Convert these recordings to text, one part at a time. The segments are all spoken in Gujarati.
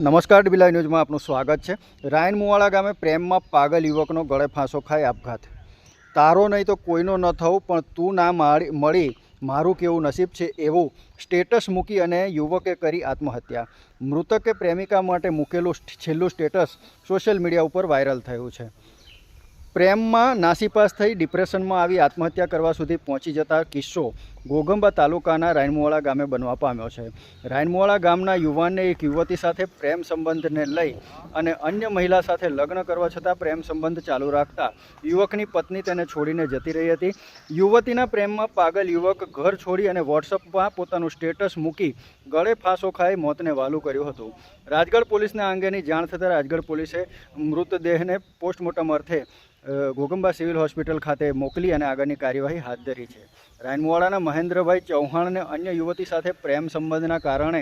નમસ્કાર ડીબી ન્યૂઝમાં આપનું સ્વાગત છે। રાયન મુવાડા ગામે પ્રેમમાં પાગલ યુવકનો ગળે ફાંસો ખાઈ આપઘાત। તારો નહીં તો કોઈનો ન થવું પણ તું ના મળી મારું કેવું નસીબ છે એવું સ્ટેટસ મૂકી અને યુવકે કરી આત્મહત્યા। મૃતકે પ્રેમિકા માટે મૂકેલું છેલ્લું સ્ટેટસ સોશિયલ મીડિયા ઉપર વાયરલ થયું છે। પ્રેમમાં નાસીપાસ થઈ ડિપ્રેશનમાં આવી આત્મહત્યા કરવા સુધી પહોંચી જતા કિસ્સો ઘોઘંબા તાલુકાના રાયનમુવાડા ગામે બનવા પામ્યો છે। રાયનમુવાડા ગામના યુવાનને એક યુવતી સાથે પ્રેમ સંબંધને લઈ અને અન્ય મહિલા સાથે લગ્ન કરવા છતાં પ્રેમ સંબંધ ચાલુ રાખતા યુવકની પત્ની તેને છોડીને જતી રહી હતી। યુવતીના પ્રેમમાં પાગલ યુવક ઘર છોડી અને વોટ્સઅપમાં પોતાનું સ્ટેટસ મૂકી ગળે ફાંસો ખાઈ મોતને વહાલું કર્યું હતું। રાજગઢ પોલીસને આ અંગેની જાણ થતાં રાજગઢ પોલીસે મૃતદેહને પોસ્ટમોર્ટમ અર્થે ઘોઘંબા સિવિલ હોસ્પિટલ ખાતે મોકલી અને આગળની કાર્યવાહી હાથ ધરી છે। રાયનમુવાડાના મહેન્દ્રભાઈ ચૌહાણને અન્ય યુવતી સાથે પ્રેમ સંબંધના કારણે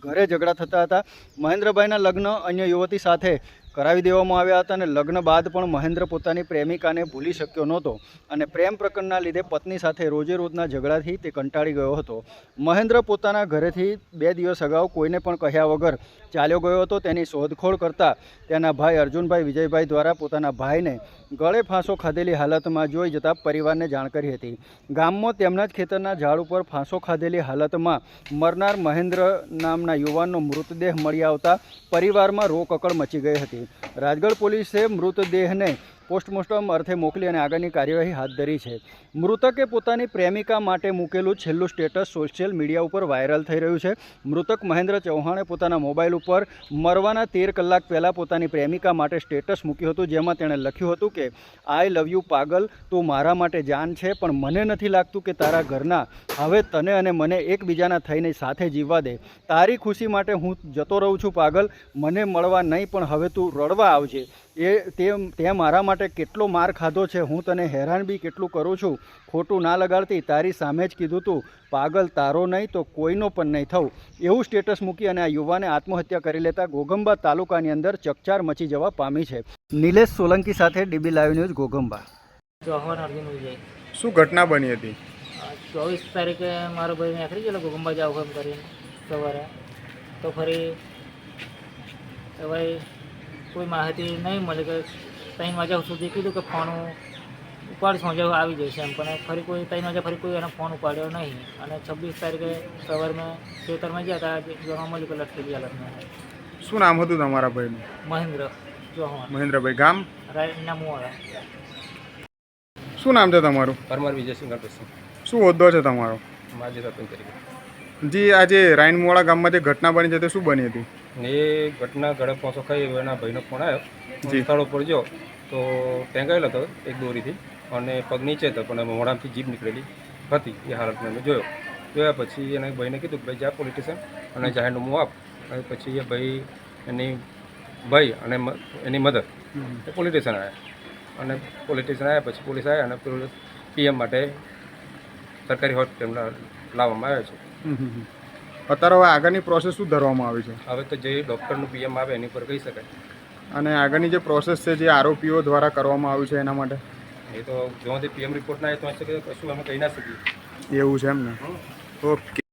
ઘરે ઝઘડા થતા હતા। મહેન્દ્રભાઈના લગ્ન અન્ય યુવતી સાથે કરાવી દેવામાં આવ્યા હતા અને લગ્ન બાદ પણ મહેન્દ્ર પોતાની પ્રેમિકાને ભૂલી શક્યો નહોતો અને પ્રેમ પ્રકરણના લીધે પત્ની સાથે રોજે રોજના ઝઘડાથી તે કંટાળી ગયો હતો। મહેન્દ્ર પોતાના ઘરેથી 2 દિવસ અગાઉ કોઈને પણ કહ્યા વગર ચાલ્યો ગયો હતો। તેની શોધખોળ કરતાં તેના ભાઈ અર્જુનભાઈ વિજયભાઈ દ્વારા પોતાના ભાઈને ગળે ફાંસો ખાધેલી હાલતમાં જોઈ જતાં પરિવારને જાણ કરી હતી। ગામમાં તેમના જ ખેતરના ઝાડ ઉપર ફાંસો ખાધેલી હાલતમાં મરનાર મહેન્દ્ર નામના યુવાનનો મૃતદેહ મળી આવતા પરિવારમાં રોકકળ મચી ગઈ હતી। રાજગઢ પોલીસે મૃતદેહને પોસ્ટમોર્ટમ અર્થે મોકલી અને આગળની કાર્યવાહી હાથ ધરી છે। મૃતકે પોતાની પ્રેમિકા માટે મૂકેલું છેલ્લું સ્ટેટસ સોશિયલ મીડિયા ઉપર વાયરલ થઈ રહ્યું છે। મૃતક મહેન્દ્ર ચૌહાણે પોતાના મોબાઈલ ઉપર મરવાના 13 કલાક પહેલાં પોતાની પ્રેમિકા માટે સ્ટેટસ મૂક્યું હતું, જેમાં તેણે લખ્યું હતું કે આઈ લવ યુ પાગલ, તું મારા માટે જાન છે, પણ મને નથી લાગતું કે તારા ઘરના હવે તને અને મને એકબીજાના થઈને સાથે જીવવા દે। તારી ખુશી માટે હું જતો રહું છું પાગલ, મને મળવા નહીં પણ હવે તું રડવા આવજે। તે મારા માટે કેટલો માર ખાધો છે, હું તને હેરાન બી કેટલું કરું છું, ખોટું ના લગાડતી, તારી સામે જ કીધું તું પાગલ, તારો નહીં તો કોઈનો પણ નહીં થવું એવું સ્ટેટસ મૂકી અને આ યુવાને આત્મહત્યા કરી લેતા ઘોઘંબા તાલુકાની અંદર ચકચાર મચી જવા પામી છે। નિલેશ સોલંકી સાથે DB live news Ghoghamba. Chauhan Arjun Vijay. શું ઘટના બની હતી? 24 તારીખે મારો ભાઈ નીકળી ગયેલો ઘોઘંબા જાવ એમ કરીને સવારે, તો ફરી હવે કોઈ માહિતી નહીં મળી કે 3 વાગ્યા સુધી કીધું કે ફોન ઉપાડ સોંજે આવી જશે એમ, પણ ફરી કોઈ 3 વાગ્યા ફરી કોઈ એનો ફોન ઉપાડ્યો નહીં અને 26 તારીખે સવારમાં ખેતરમાં ગયા હતા, જોવા મળ્યું કે લટકેલી હાલતમાં। શું નામ હતું તમારા ભાઈનું? મહેન્દ્ર ચૌહાણ। મહેન્દ્રભાઈ, ગામ? રાયનમુવાડા। શું નામ છે તમારું? પરમાર વિજયસિંહ ગણપતસિંહ। શું હોદ્દો છે તમારો? માજી સરપંચ તરીકે। જી, આજે રાયનમુવાડા ગામમાં જે ઘટના બની છે તે શું બની હતી? એ ઘટના ગળે ફાંસો ખાઈ એના ભાઈનો ફોન આવ્યો, સ્થળ ઉપર ગયો તો ટેંગાયેલો હતો એક દોરીથી અને પગ નીચે હતો, પણ મોઢામાંથી જીભ નીકળેલી હતી એ હાલતમાં મેં જોયા પછી એને ભાઈને કીધું કે ભાઈ જા પોલીસ સ્ટેશન અને જાહેરનામું આપ। અને પછી એ ભાઈ એની ભાઈ અને એની મધર એ પોલીસ સ્ટેશન આવ્યા અને પોલીસ સ્ટેશન આવ્યા પછી પોલીસ આવ્યા અને પીએમ માટે સરકારી હોસ્પિટલમાં લાવવામાં આવ્યા છે। અત્યારે હવે આગળની પ્રોસેસ શું ધરવામાં આવી છે? હવે તો જે ડૉક્ટરનું પીએમ આવે એની પર કહી શકાય। અને આગળની જે પ્રોસેસ છે જે આરોપીઓ દ્વારા કરવામાં આવ્યું છે એના માટે એ તો જો પીએમ રિપોર્ટ ના આવે તો કશું અમે કહી ના શકીએ। એવું છે એમ ને? ઓકે।